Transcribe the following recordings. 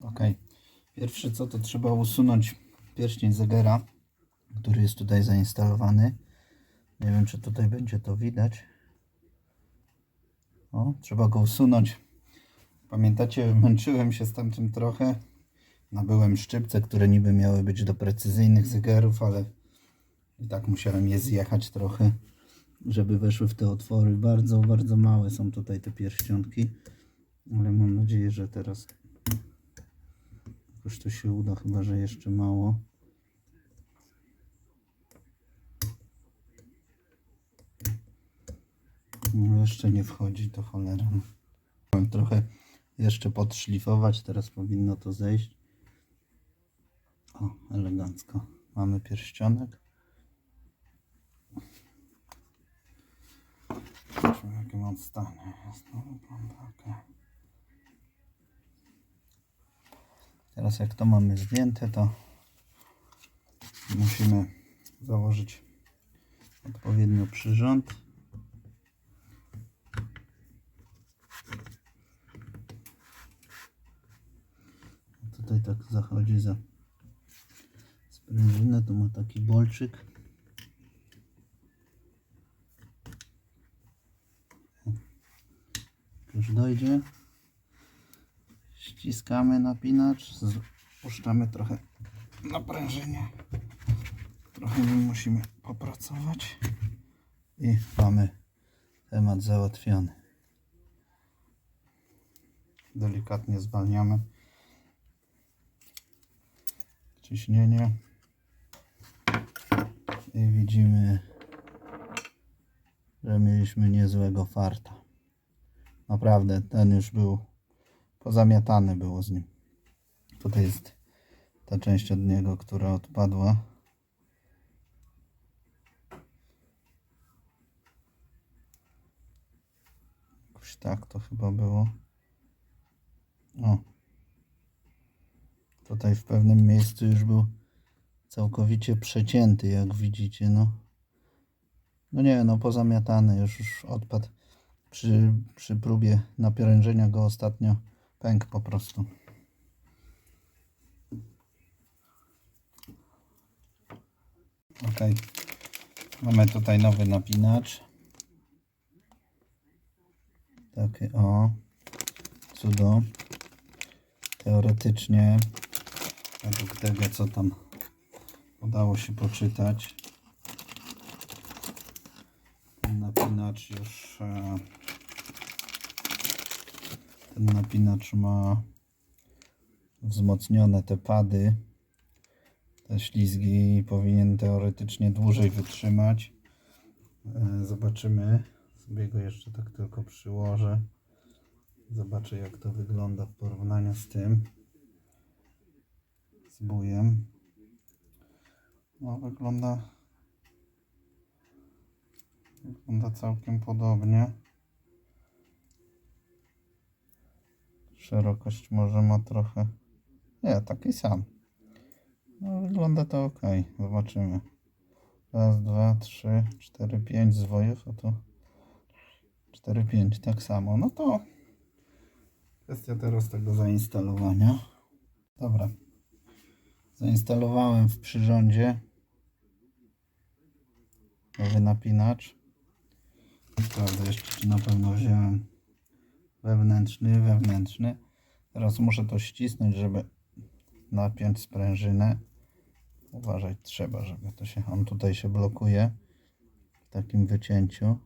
Ok, pierwsze co to trzeba usunąć pierścień zegara, który jest tutaj zainstalowany. Nie wiem, czy tutaj będzie to widać. O, trzeba go usunąć. Pamiętacie, męczyłem się z tamtym trochę. Nabyłem szczypce, które niby miały być do precyzyjnych zegarów, ale i tak musiałem je zjechać trochę, żeby weszły w te otwory. Bardzo, bardzo małe są tutaj te pierścionki, ale mam nadzieję, że teraz jakoś to się uda, chyba że jeszcze mało. No, jeszcze nie wchodzi, to cholera. Mam trochę jeszcze podszlifować, teraz powinno to zejść. O, elegancko. Mamy pierścionek. Zobaczmy, jakie mam stanie. Teraz jak to mamy zdjęte, to musimy założyć odpowiednio przyrząd. Tutaj tak zachodzi za sprężynę, tu ma taki bolczyk. Już dojdzie. Ściskamy napinacz, spuszczamy trochę naprężenie. Trochę nim musimy popracować i mamy temat załatwiony. Delikatnie zwalniamy ciśnienie i widzimy, że mieliśmy niezłego farta. Naprawdę, ten już był pozamiatany było z nim. Tutaj jest ta część od niego, która odpadła. Jakoś tak to chyba było. O. Tutaj w pewnym miejscu już był całkowicie przecięty, jak widzicie, no. No nie, no pozamiatany, już odpadł. Przy próbie naprężenia go ostatnio pękł po prostu. Ok, mamy tutaj nowy napinacz. Takie o, cudo. Teoretycznie, według tego co tam udało się poczytać, ten napinacz ma wzmocnione te pady, te ślizgi i powinien teoretycznie dłużej wytrzymać. Zobaczymy, sobie go jeszcze tak tylko przyłożę. Zobaczę, jak to wygląda w porównaniu z tym, z bujem. No, wygląda całkiem podobnie. Szerokość może ma trochę, nie, taki sam. No, wygląda to ok. Zobaczymy. Raz, dwa, trzy, cztery, pięć zwojów, a tu 4, 5, tak samo. No to kwestia teraz tego zainstalowania. Dobra. Zainstalowałem w przyrządzie nowy napinacz. Sprawdzę jeszcze, czy na pewno wziąłem wewnętrzny. Teraz muszę to ścisnąć, żeby napiąć sprężynę. Uważać trzeba, żeby to się, on tutaj się blokuje w takim wycięciu.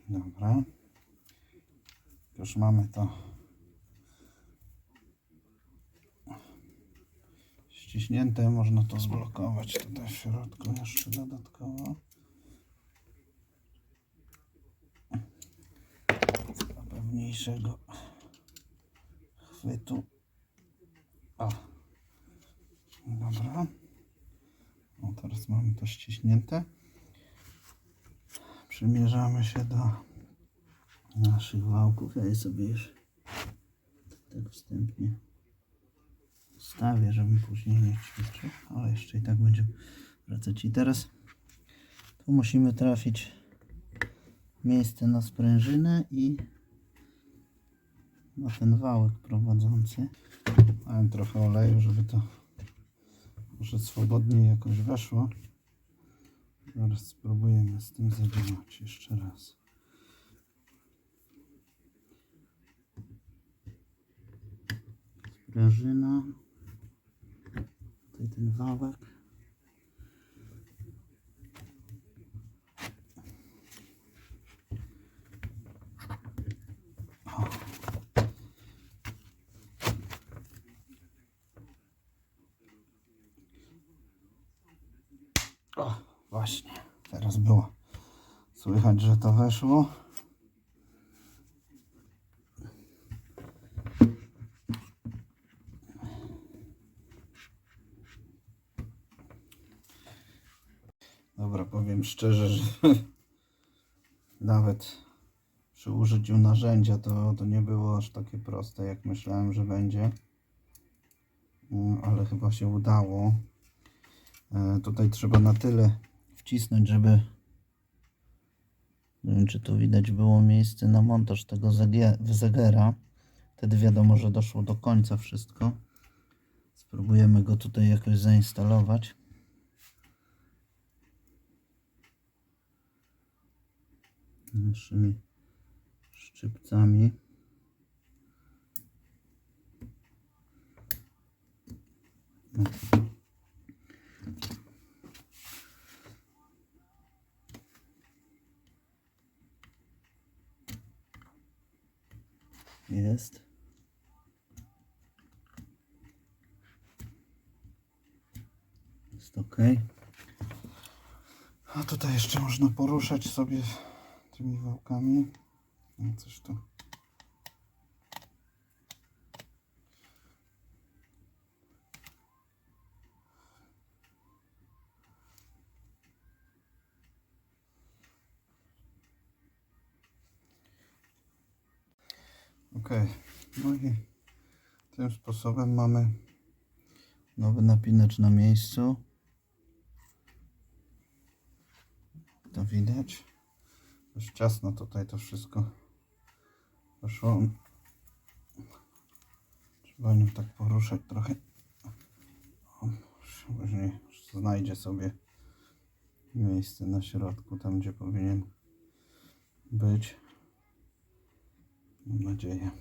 Dobra. Już mamy to ściśnięte, można to zblokować tutaj w środku jeszcze dodatkowo. Dla pewniejszego chwytu. O. Dobra. No teraz mamy to ściśnięte. Przymierzamy się do naszych wałków. Ja je sobie już tak wstępnie ustawię, żebym później nie ćwiczył, ale jeszcze i tak będziemy wracać. I teraz tu musimy trafić miejsce na sprężynę i na ten wałek prowadzący. Dałem trochę oleju, żeby to może swobodniej jakoś weszło. Zaraz spróbujemy z tym zadziałać jeszcze raz. Sprężyna. Tutaj ten wałek. O, właśnie, teraz było słychać, że to weszło. Dobra, powiem szczerze, że nawet przy użyciu narzędzia to nie było aż takie proste, jak myślałem, że będzie. Ale chyba się udało. Tutaj trzeba na tyle wcisnąć, żeby... Nie wiem, czy tu widać było miejsce na montaż tego zegera. Wtedy wiadomo, że doszło do końca wszystko. Spróbujemy go tutaj jakoś zainstalować. Naszymi szczypcami. No. Jest. Jest ok. A tutaj jeszcze można poruszać sobie tymi wałkami. No coś tu. Ok. No i tym sposobem mamy nowy napinacz na miejscu. To widać. Dość ciasno tutaj to wszystko poszło. Trzeba nim tak poruszać trochę. Później znajdzie sobie miejsce na środku, tam gdzie powinien być. Mam nadzieję.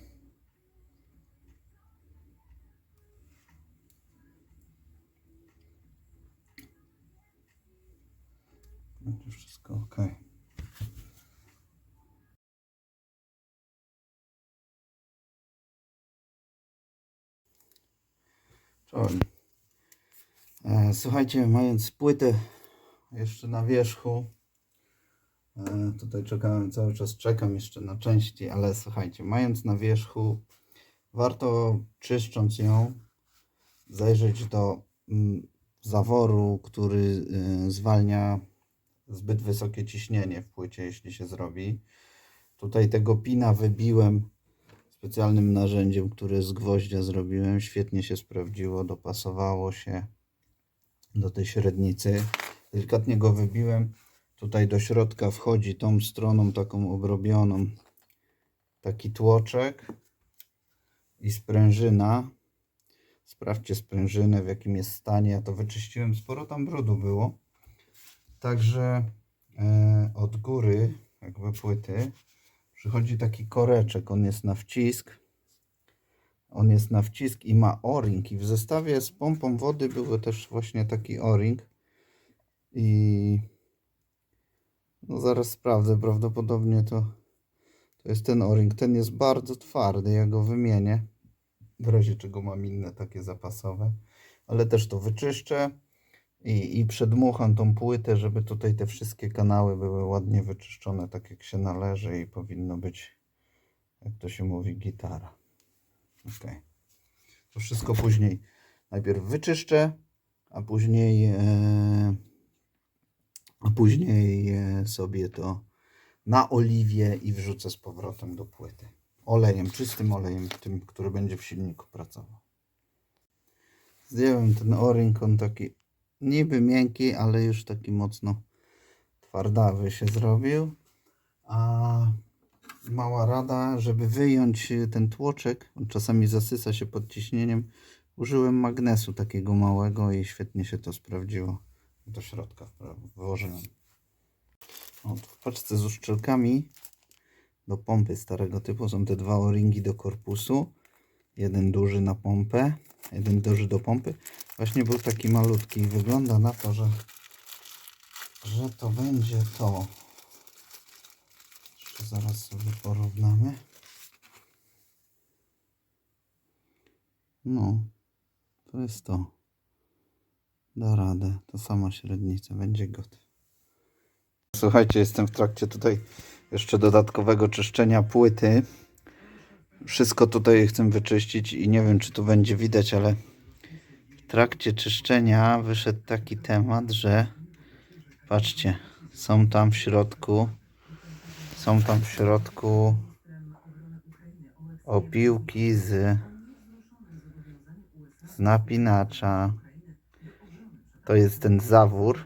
Będzie wszystko ok. Czołem. Słuchajcie, mając płytę jeszcze na wierzchu, tutaj czekałem, cały czas czekam jeszcze na części, ale słuchajcie, mając na wierzchu, warto, czyszcząc ją, zajrzeć do zaworu, który zwalnia zbyt wysokie ciśnienie w płycie, jeśli się zrobi. Tutaj tego pina wybiłem specjalnym narzędziem, które z gwoździa zrobiłem. Świetnie się sprawdziło, dopasowało się do tej średnicy. Delikatnie go wybiłem. Tutaj do środka wchodzi tą stroną taką obrobioną taki tłoczek i sprężyna. Sprawdźcie sprężynę, w jakim jest stanie. Ja to wyczyściłem, sporo tam brudu było. Także od góry jakby płyty przychodzi taki koreczek. On jest na wcisk. On jest na wcisk i ma o-ring. I w zestawie z pompą wody był też właśnie taki o-ring. I no zaraz sprawdzę, prawdopodobnie to jest ten o-ring. Ten jest bardzo twardy, ja go wymienię. W razie czego mam inne takie zapasowe. Ale też to wyczyszczę i przedmucham tą płytę, żeby tutaj te wszystkie kanały były ładnie wyczyszczone, tak jak się należy i powinno być, jak to się mówi, gitara. Ok. To wszystko później najpierw wyczyszczę, a później sobie to na oliwie i wrzucę z powrotem do płyty. Olejem, czystym olejem, tym, który będzie w silniku pracował. Zdjąłem ten o-ring, on taki niby miękki, ale już taki mocno twardawy się zrobił. A mała rada, żeby wyjąć ten tłoczek, on czasami zasysa się pod ciśnieniem, użyłem magnesu takiego małego i świetnie się to sprawdziło. Do środka włożyłem. O, w paczce z uszczelkami do pompy starego typu są te dwa o-ringi do korpusu. Jeden duży na pompę, jeden duży do pompy. Właśnie był taki malutki i wygląda na to, że to będzie to. Jeszcze zaraz sobie porównamy. No, to jest to. Da radę. To sama średnica. Będzie gotowa. Słuchajcie, jestem w trakcie tutaj jeszcze dodatkowego czyszczenia płyty. Wszystko tutaj chcę wyczyścić i nie wiem, czy tu będzie widać, ale w trakcie czyszczenia wyszedł taki temat, że patrzcie, są tam w środku opiłki z napinacza. To jest ten zawór.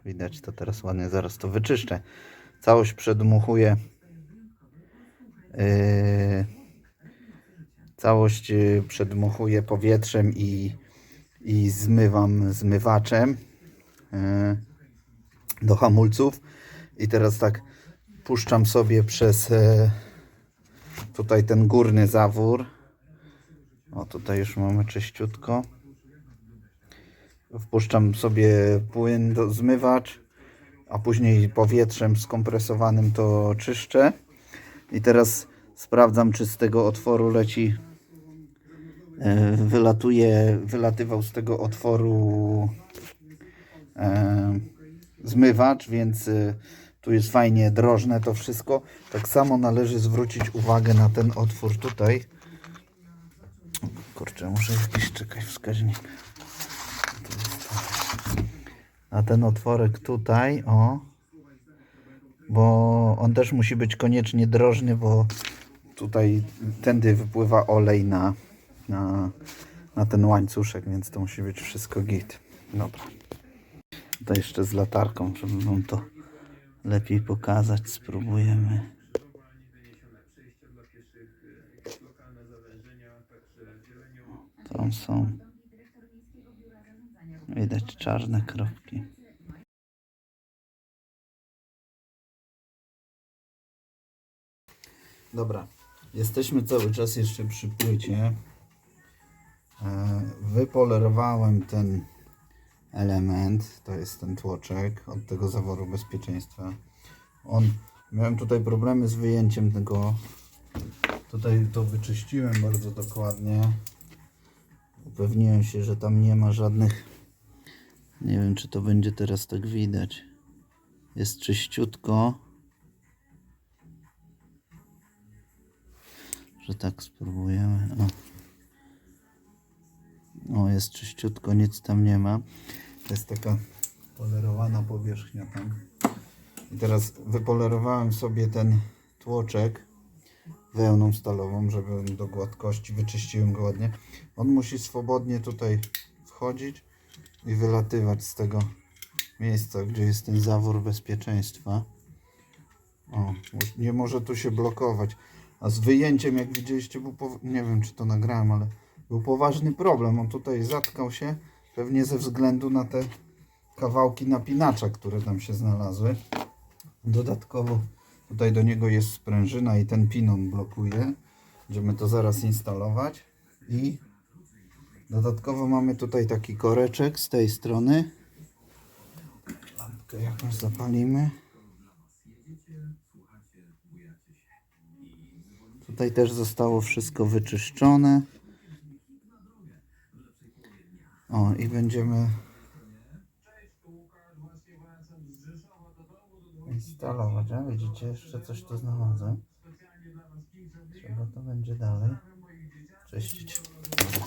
Widać to teraz ładnie, zaraz to wyczyszczę. Całość przedmuchuję. Całość przedmuchuję powietrzem i zmywam zmywaczem do hamulców. I teraz tak puszczam sobie przez tutaj ten górny zawór. O, tutaj już mamy czyściutko. Wpuszczam sobie płyn do zmywacz, a później powietrzem skompresowanym to czyszczę. I teraz sprawdzam, czy z tego otworu leci, wylatywał z tego otworu zmywacz, więc tu jest fajnie drożne to wszystko. Tak samo należy zwrócić uwagę na ten otwór tutaj. Kurczę, muszę jakiś czekać wskaźnik. Na ten otworek tutaj, o. Bo on też musi być koniecznie drożny, bo tutaj tędy wypływa olej na ten łańcuszek, więc to musi być wszystko git. Dobra. Tutaj jeszcze z latarką, żeby wam to lepiej pokazać. Spróbujemy. Tam są. Widać czarne kropki. Dobra, jesteśmy cały czas jeszcze przy płycie. Wypolerowałem ten element, to jest ten tłoczek od tego zaworu bezpieczeństwa. Miałem tutaj problemy z wyjęciem tego. Tutaj to wyczyściłem bardzo dokładnie. Upewniłem się, że tam nie ma żadnych. Nie wiem, czy to będzie teraz tak widać. Jest czyściutko. Że tak spróbujemy. O, jest czyściutko, nic tam nie ma. To jest taka polerowana powierzchnia tam. I teraz wypolerowałem sobie ten tłoczek wełną stalową, żeby do gładkości, wyczyściłem go ładnie. On musi swobodnie tutaj wchodzić i wylatywać z tego miejsca, gdzie jest ten zawór bezpieczeństwa. O, nie może tu się blokować. A z wyjęciem, jak widzieliście, nie wiem, czy to nagrałem, ale był poważny problem. On tutaj zatkał się, pewnie ze względu na te kawałki napinacza, które tam się znalazły. Dodatkowo tutaj do niego jest sprężyna i ten pin on blokuje. Będziemy to zaraz instalować. I dodatkowo mamy tutaj taki koreczek z tej strony. Lampkę jakąś zapalimy. Tutaj też zostało wszystko wyczyszczone. O, i będziemy instalować. A widzicie, jeszcze coś tu znalazłem. Trzeba to będzie dalej czyścić. Dobra.